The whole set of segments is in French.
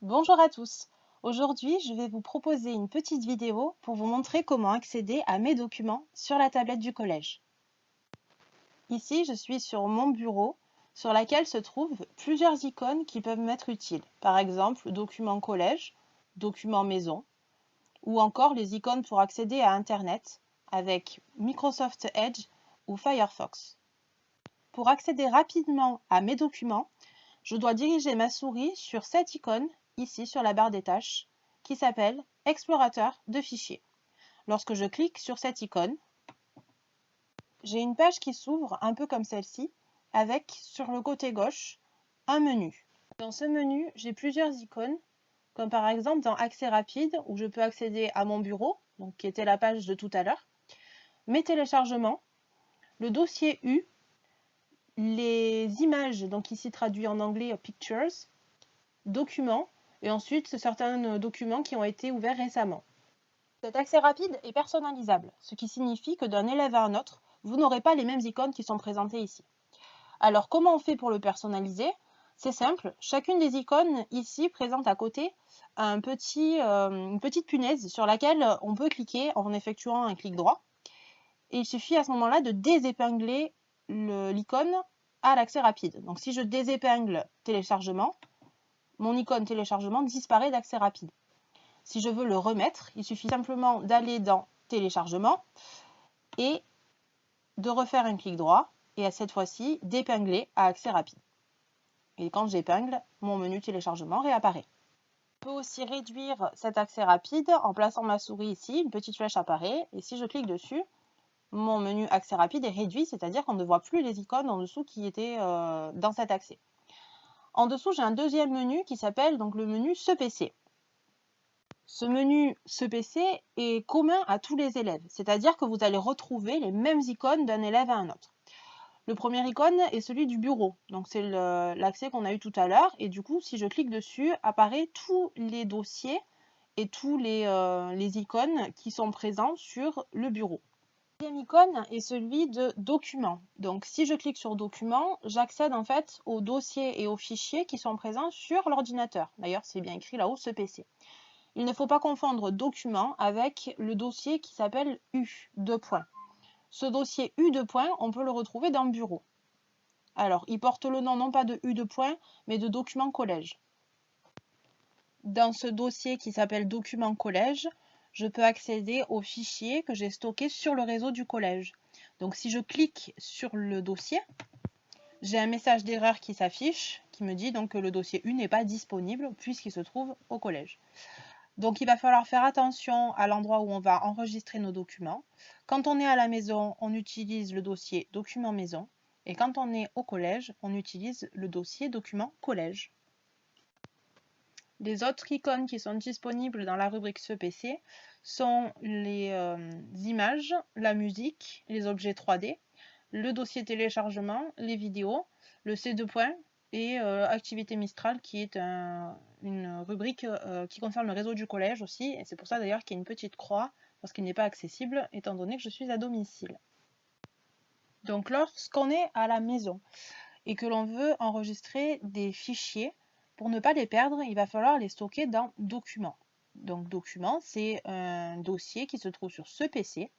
Bonjour à tous. Aujourd'hui, je vais vous proposer une petite vidéo pour vous montrer comment accéder à mes documents sur la tablette du collège. Ici, je suis sur mon bureau sur laquelle se trouvent plusieurs icônes qui peuvent m'être utiles. Par exemple, document collège, document maison, ou encore les icônes pour accéder à Internet avec Microsoft Edge ou Firefox. Pour accéder rapidement à mes documents, je dois diriger ma souris sur cette icône, ici sur la barre des tâches, qui s'appelle Explorateur de fichiers. Lorsque je clique sur cette icône, j'ai une page qui s'ouvre un peu comme celle-ci, avec sur le côté gauche un menu. Dans ce menu, j'ai plusieurs icônes, comme par exemple dans Accès rapide, où je peux accéder à mon bureau, donc qui était la page de tout à l'heure, mes téléchargements, le dossier U, les images, donc ici traduit en anglais Pictures, documents, et ensuite certains documents qui ont été ouverts récemment. Cet accès rapide est personnalisable, ce qui signifie que d'un élève à un autre, vous n'aurez pas les mêmes icônes qui sont présentées ici. Alors comment on fait pour le personnaliser? C'est simple, chacune des icônes ici présente à côté une petite punaise sur laquelle on peut cliquer en effectuant un clic droit. Et il suffit à ce moment-là de désépingler l'icône à l'accès rapide. Donc si je désépingle téléchargement, mon icône téléchargement disparaît d'accès rapide. Si je veux le remettre, il suffit simplement d'aller dans téléchargement et de refaire un clic droit et à cette fois-ci d'épingler à accès rapide. Et quand j'épingle, mon menu téléchargement réapparaît. Je peux aussi réduire cet accès rapide en plaçant ma souris ici, une petite flèche apparaît et si je clique dessus, mon menu accès rapide est réduit, c'est-à-dire qu'on ne voit plus les icônes en dessous qui étaient dans cet accès. En dessous, j'ai un deuxième menu qui s'appelle donc le menu Ce PC. Ce menu Ce PC est commun à tous les élèves, c'est-à-dire que vous allez retrouver les mêmes icônes d'un élève à un autre. Le premier icône est celui du bureau, donc c'est l'accès qu'on a eu tout à l'heure, et du coup, si je clique dessus, apparaît tous les dossiers et tous les icônes qui sont présents sur le bureau. La deuxième icône est celui de document. Donc si je clique sur document, j'accède en fait aux dossiers et aux fichiers qui sont présents sur l'ordinateur. D'ailleurs, c'est bien écrit là-haut, ce PC. Il ne faut pas confondre document avec le dossier qui s'appelle U, deux points. Ce dossier U, deux points, on peut le retrouver dans Bureau. Alors, il porte le nom non pas de U, deux points, mais de document collège. Dans ce dossier qui s'appelle document collège, je peux accéder aux fichiers que j'ai stockés sur le réseau du collège. Donc si je clique sur le dossier, j'ai un message d'erreur qui s'affiche, qui me dit donc que le dossier U n'est pas disponible puisqu'il se trouve au collège. Donc il va falloir faire attention à l'endroit où on va enregistrer nos documents. Quand on est à la maison, on utilise le dossier document maison. Et quand on est au collège, on utilise le dossier document collège. Les autres icônes qui sont disponibles dans la rubrique Ce PC sont les images, la musique, les objets 3D, le dossier téléchargement, les vidéos, le C2 points et Activité Mistral qui est une rubrique qui concerne le réseau du collège aussi. Et c'est pour ça d'ailleurs qu'il y a une petite croix parce qu'il n'est pas accessible étant donné que je suis à domicile. Donc lorsqu'on est à la maison et que l'on veut enregistrer des fichiers, pour ne pas les perdre, il va falloir les stocker dans Documents. Donc Documents, c'est un dossier qui se trouve sur ce PC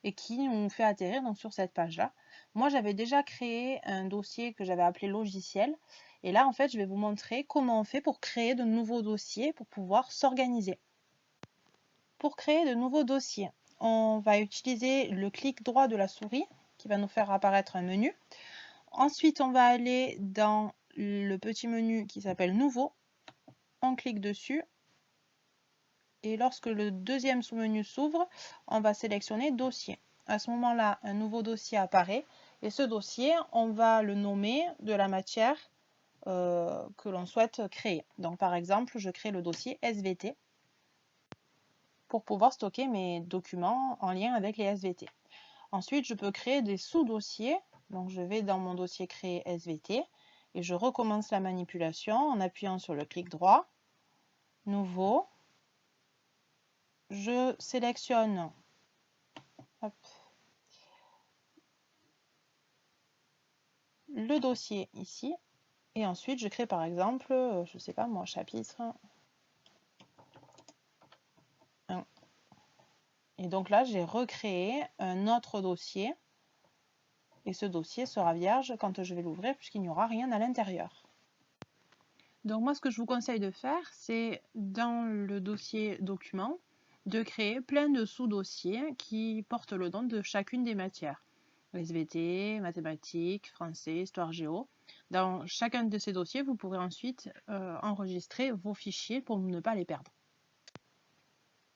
et qui nous fait atterrir donc, sur cette page-là. Moi, j'avais déjà créé un dossier que j'avais appelé Logiciel. Et là, en fait, je vais vous montrer comment on fait pour créer de nouveaux dossiers pour pouvoir s'organiser. Pour créer de nouveaux dossiers, on va utiliser le clic droit de la souris qui va nous faire apparaître un menu. Ensuite, on va aller dans le petit menu qui s'appelle Nouveau. On clique dessus. Et lorsque le deuxième sous-menu s'ouvre, on va sélectionner Dossier. À ce moment-là, un nouveau dossier apparaît. Et ce dossier, on va le nommer de la matière que l'on souhaite créer. Donc par exemple, je crée le dossier SVT pour pouvoir stocker mes documents en lien avec les SVT. Ensuite, je peux créer des sous-dossiers. Donc je vais dans mon dossier créer SVT et je recommence la manipulation en appuyant sur le clic droit, Nouveau. Je sélectionne le dossier ici et ensuite je crée par exemple, je ne sais pas moi, chapitre Et donc là, j'ai recréé un autre dossier. Et ce dossier sera vierge quand je vais l'ouvrir puisqu'il n'y aura rien à l'intérieur. Donc moi, ce que je vous conseille de faire, c'est dans le dossier document, de créer plein de sous-dossiers qui portent le nom de chacune des matières. SVT, mathématiques, français, histoire géo. Dans chacun de ces dossiers, vous pourrez ensuite enregistrer vos fichiers pour ne pas les perdre.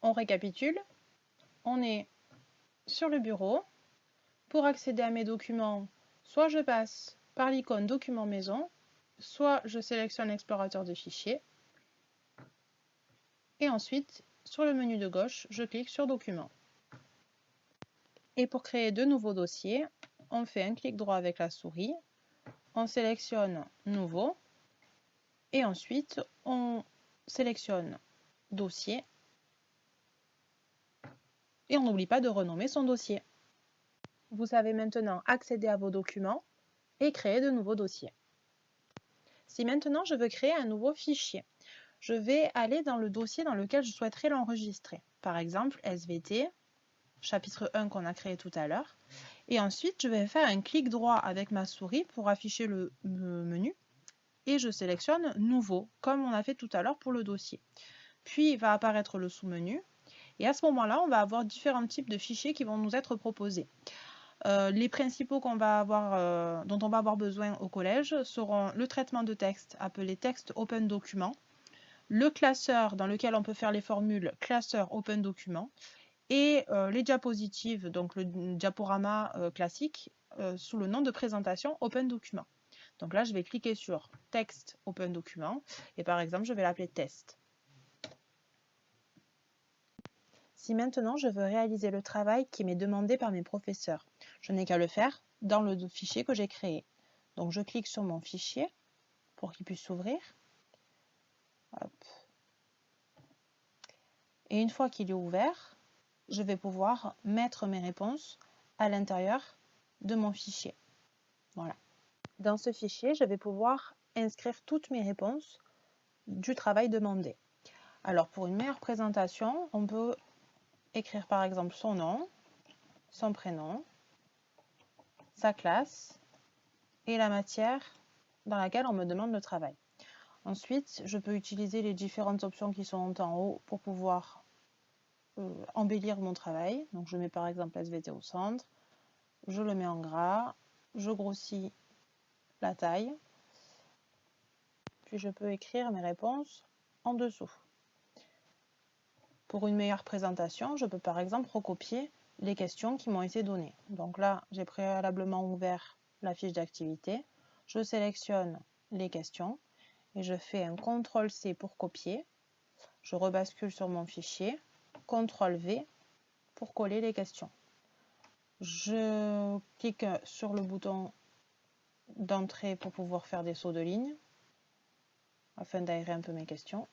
On récapitule. On est sur le bureau. Pour accéder à mes documents, soit je passe par l'icône Document maison, soit je sélectionne l'explorateur de fichiers. Et ensuite, sur le menu de gauche, je clique sur Documents. Et pour créer de nouveaux dossiers, on fait un clic droit avec la souris, on sélectionne Nouveau, et ensuite on sélectionne Dossier, et on n'oublie pas de renommer son dossier. Vous savez maintenant accéder à vos documents et créer de nouveaux dossiers. Si maintenant je veux créer un nouveau fichier, je vais aller dans le dossier dans lequel je souhaiterais l'enregistrer. Par exemple, SVT, chapitre 1 qu'on a créé tout à l'heure. Et ensuite, je vais faire un clic droit avec ma souris pour afficher le menu. Et je sélectionne Nouveau, comme on a fait tout à l'heure pour le dossier. Puis, il va apparaître le sous-menu. Et à ce moment-là, on va avoir différents types de fichiers qui vont nous être proposés. Les principaux dont on va avoir besoin au collège seront le traitement de texte, appelé texte Open Document, le classeur dans lequel on peut faire les formules, classeur Open Document, et les diapositives, donc le diaporama classique, sous le nom de présentation Open Document. Donc là, je vais cliquer sur Texte Open Document, et par exemple, je vais l'appeler Test. Si maintenant je veux réaliser le travail qui m'est demandé par mes professeurs, je n'ai qu'à le faire dans le fichier que j'ai créé. Donc je clique sur mon fichier pour qu'il puisse s'ouvrir. Et une fois qu'il est ouvert, je vais pouvoir mettre mes réponses à l'intérieur de mon fichier. Voilà. Dans ce fichier, je vais pouvoir inscrire toutes mes réponses du travail demandé. Alors pour une meilleure présentation, on peut écrire par exemple son nom, son prénom, sa classe et la matière dans laquelle on me demande le travail. Ensuite, je peux utiliser les différentes options qui sont en haut pour pouvoir embellir mon travail. Donc je mets par exemple SVT au centre, je le mets en gras, je grossis la taille, puis je peux écrire mes réponses en dessous. Pour une meilleure présentation, je peux par exemple recopier les questions qui m'ont été données. Donc là, j'ai préalablement ouvert la fiche d'activité, je sélectionne les questions et je fais un CTRL-C pour copier, je rebascule sur mon fichier, CTRL-V pour coller les questions. Je clique sur le bouton d'entrée pour pouvoir faire des sauts de ligne afin d'aérer un peu mes questions.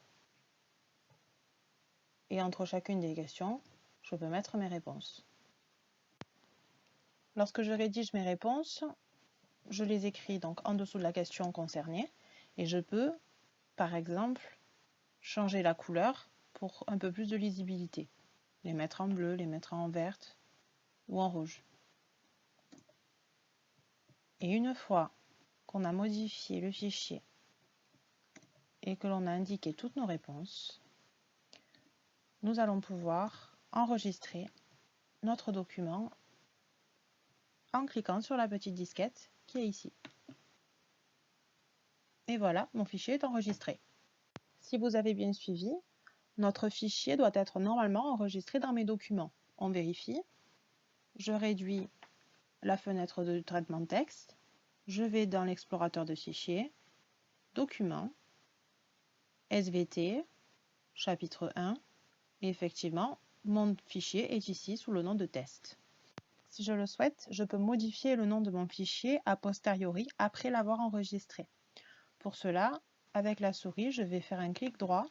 Et entre chacune des questions, je peux mettre mes réponses. Lorsque je rédige mes réponses, je les écris donc en dessous de la question concernée et je peux, par exemple, changer la couleur pour un peu plus de lisibilité. Les mettre en bleu, les mettre en verte ou en rouge. Et une fois qu'on a modifié le fichier et que l'on a indiqué toutes nos réponses, nous allons pouvoir enregistrer notre document en cliquant sur la petite disquette qui est ici. Et voilà, mon fichier est enregistré. Si vous avez bien suivi, notre fichier doit être normalement enregistré dans mes documents. On vérifie. Je réduis la fenêtre de traitement de texte. Je vais dans l'explorateur de fichiers, Documents, SVT, chapitre 1, et effectivement, mon fichier est ici sous le nom de test. Si je le souhaite, je peux modifier le nom de mon fichier a posteriori après l'avoir enregistré. Pour cela, avec la souris, je vais faire un clic droit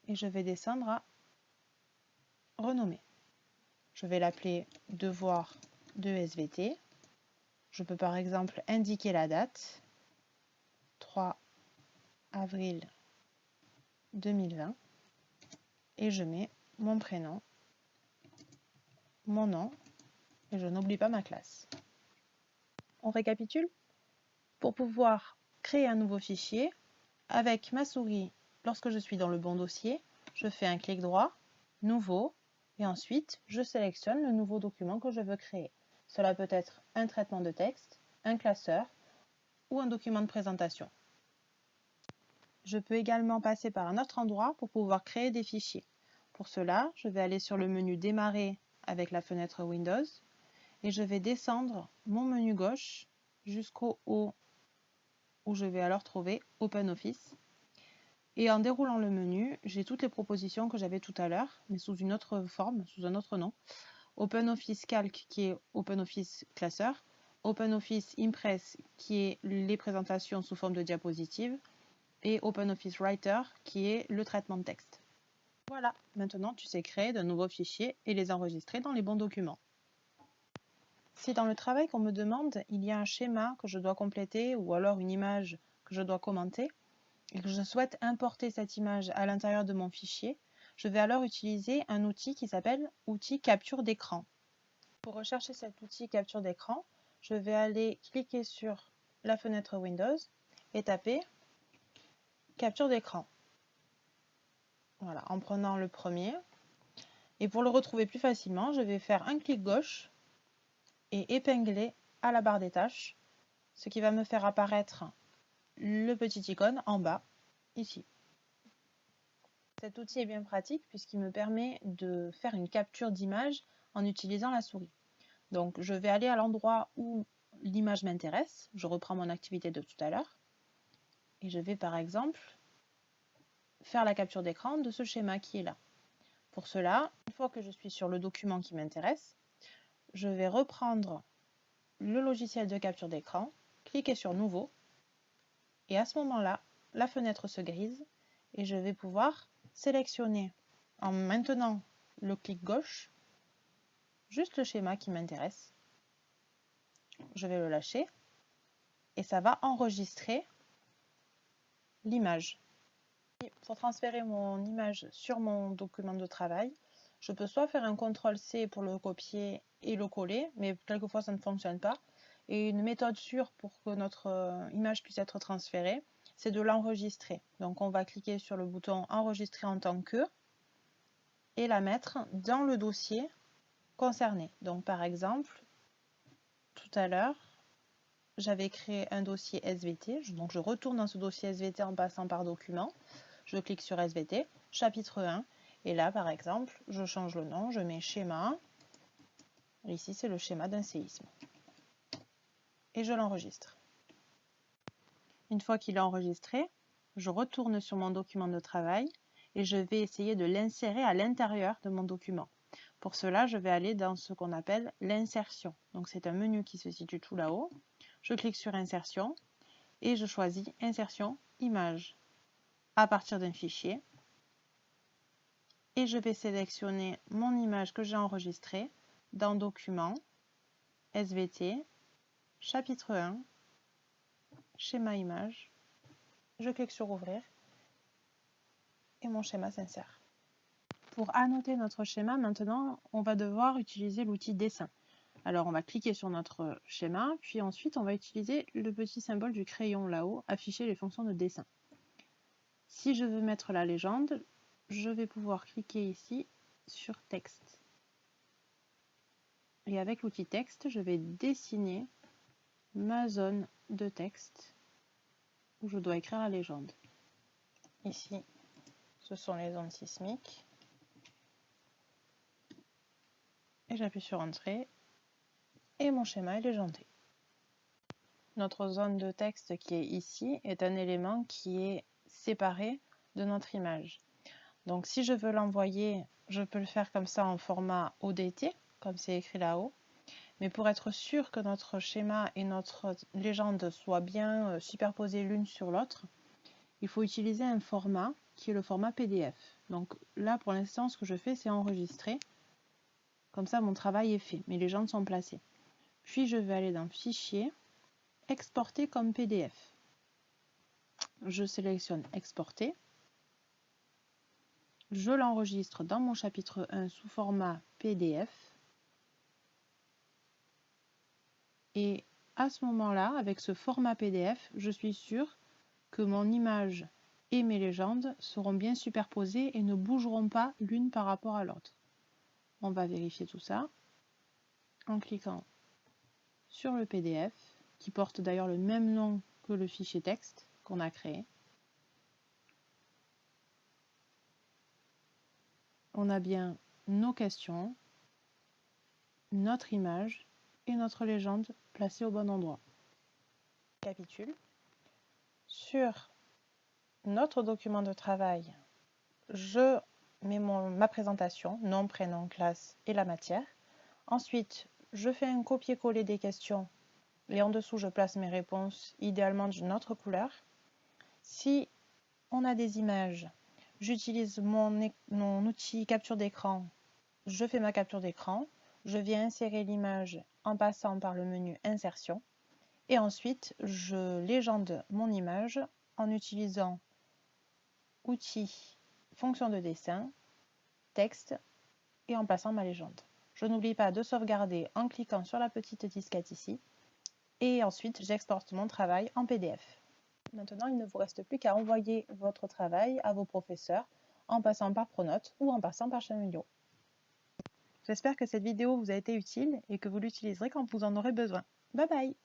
et je vais descendre à renommer. Je vais l'appeler devoir de SVT. Je peux par exemple indiquer la date, 3 avril 2020, et je mets mon prénom mon nom et je n'oublie pas ma classe. On récapitule? Pour pouvoir créer un nouveau fichier, avec ma souris, lorsque je suis dans le bon dossier, je fais un clic droit, nouveau, et ensuite je sélectionne le nouveau document que je veux créer. Cela peut être un traitement de texte, un classeur ou un document de présentation. Je peux également passer par un autre endroit pour pouvoir créer des fichiers. Pour cela, je vais aller sur le menu Démarrer avec la fenêtre Windows et je vais descendre mon menu gauche jusqu'au haut où je vais alors trouver OpenOffice. Et en déroulant le menu, j'ai toutes les propositions que j'avais tout à l'heure, mais sous une autre forme, sous un autre nom. OpenOffice Calc qui est OpenOffice Classeur, OpenOffice Impress qui est les présentations sous forme de diapositives, et OpenOffice Writer qui est le traitement de texte. Voilà, maintenant tu sais créer de nouveaux fichiers et les enregistrer dans les bons documents. Si dans le travail qu'on me demande, il y a un schéma que je dois compléter ou alors une image que je dois commenter et que je souhaite importer cette image à l'intérieur de mon fichier, je vais alors utiliser un outil qui s'appelle outil capture d'écran. Pour rechercher cet outil capture d'écran, je vais aller cliquer sur la fenêtre Windows et taper capture d'écran. Voilà, en prenant le premier. Et pour le retrouver plus facilement, je vais faire un clic gauche et épingler à la barre des tâches, ce qui va me faire apparaître le petit icône en bas, ici. Cet outil est bien pratique puisqu'il me permet de faire une capture d'image en utilisant la souris. Donc je vais aller à l'endroit où l'image m'intéresse, je reprends mon activité de tout à l'heure, et je vais par exemple faire la capture d'écran de ce schéma qui est là. Pour cela, une fois que je suis sur le document qui m'intéresse, je vais reprendre le logiciel de capture d'écran, cliquer sur Nouveau, et à ce moment-là, la fenêtre se grise et je vais pouvoir sélectionner en maintenant le clic gauche, juste le schéma qui m'intéresse. Je vais le lâcher et ça va enregistrer l'image. Pour transférer mon image sur mon document de travail, je peux soit faire un CTRL-C pour le copier et le coller, mais quelquefois ça ne fonctionne pas. Et une méthode sûre pour que notre image puisse être transférée, c'est de l'enregistrer. Donc on va cliquer sur le bouton enregistrer en tant que et la mettre dans le dossier concerné. Donc par exemple, tout à l'heure, j'avais créé un dossier SVT, donc je retourne dans ce dossier SVT en passant par document, je clique sur SVT, chapitre 1, et là par exemple, je change le nom, je mets schéma, ici c'est le schéma d'un séisme, et je l'enregistre. Une fois qu'il est enregistré, je retourne sur mon document de travail et je vais essayer de l'insérer à l'intérieur de mon document. Pour cela, je vais aller dans ce qu'on appelle l'insertion. Donc c'est un menu qui se situe tout là-haut. Je clique sur Insertion et je choisis Insertion, Image à partir d'un fichier. Et je vais sélectionner mon image que j'ai enregistrée dans Document, SVT, chapitre 1, Schéma image. Je clique sur Ouvrir et mon schéma s'insère. Pour annoter notre schéma, maintenant, on va devoir utiliser l'outil dessin. Alors, on va cliquer sur notre schéma, puis ensuite, on va utiliser le petit symbole du crayon là-haut, afficher les fonctions de dessin. Si je veux mettre la légende, je vais pouvoir cliquer ici sur texte. Et avec l'outil texte, je vais dessiner ma zone de texte où je dois écrire la légende. Ici, ce sont les zones sismiques. Et j'appuie sur Entrée et mon schéma est légendé. Notre zone de texte qui est ici est un élément qui est séparé de notre image. Donc si je veux l'envoyer, je peux le faire comme ça en format ODT, comme c'est écrit là-haut. Mais pour être sûr que notre schéma et notre légende soient bien superposés l'une sur l'autre, il faut utiliser un format qui est le format PDF. Donc là, pour l'instant, ce que je fais, c'est enregistrer. Comme ça, mon travail est fait, mes légendes sont placées. Puis je vais aller dans Fichier, Exporter comme PDF. Je sélectionne Exporter. Je l'enregistre dans mon chapitre 1 sous format PDF. Et à ce moment-là, avec ce format PDF, je suis sûre que mon image et mes légendes seront bien superposées et ne bougeront pas l'une par rapport à l'autre. On va vérifier tout ça en cliquant sur le PDF, qui porte d'ailleurs le même nom que le fichier texte qu'on a créé. On a bien nos questions, notre image et notre légende placées au bon endroit. Récapitule. Sur notre document de travail, je mets ma présentation, nom, prénom, classe et la matière. Ensuite, je fais un copier-coller des questions et en dessous, je place mes réponses, idéalement d'une autre couleur. Si on a des images, j'utilise mon outil capture d'écran, je fais ma capture d'écran, je viens insérer l'image en passant par le menu insertion et ensuite je légende mon image en utilisant outil fonction de dessin, texte et en plaçant ma légende. Je n'oublie pas de sauvegarder en cliquant sur la petite disquette ici et ensuite j'exporte mon travail en PDF. Maintenant, il ne vous reste plus qu'à envoyer votre travail à vos professeurs en passant par Pronote ou en passant par Chameleon. J'espère que cette vidéo vous a été utile et que vous l'utiliserez quand vous en aurez besoin. Bye bye!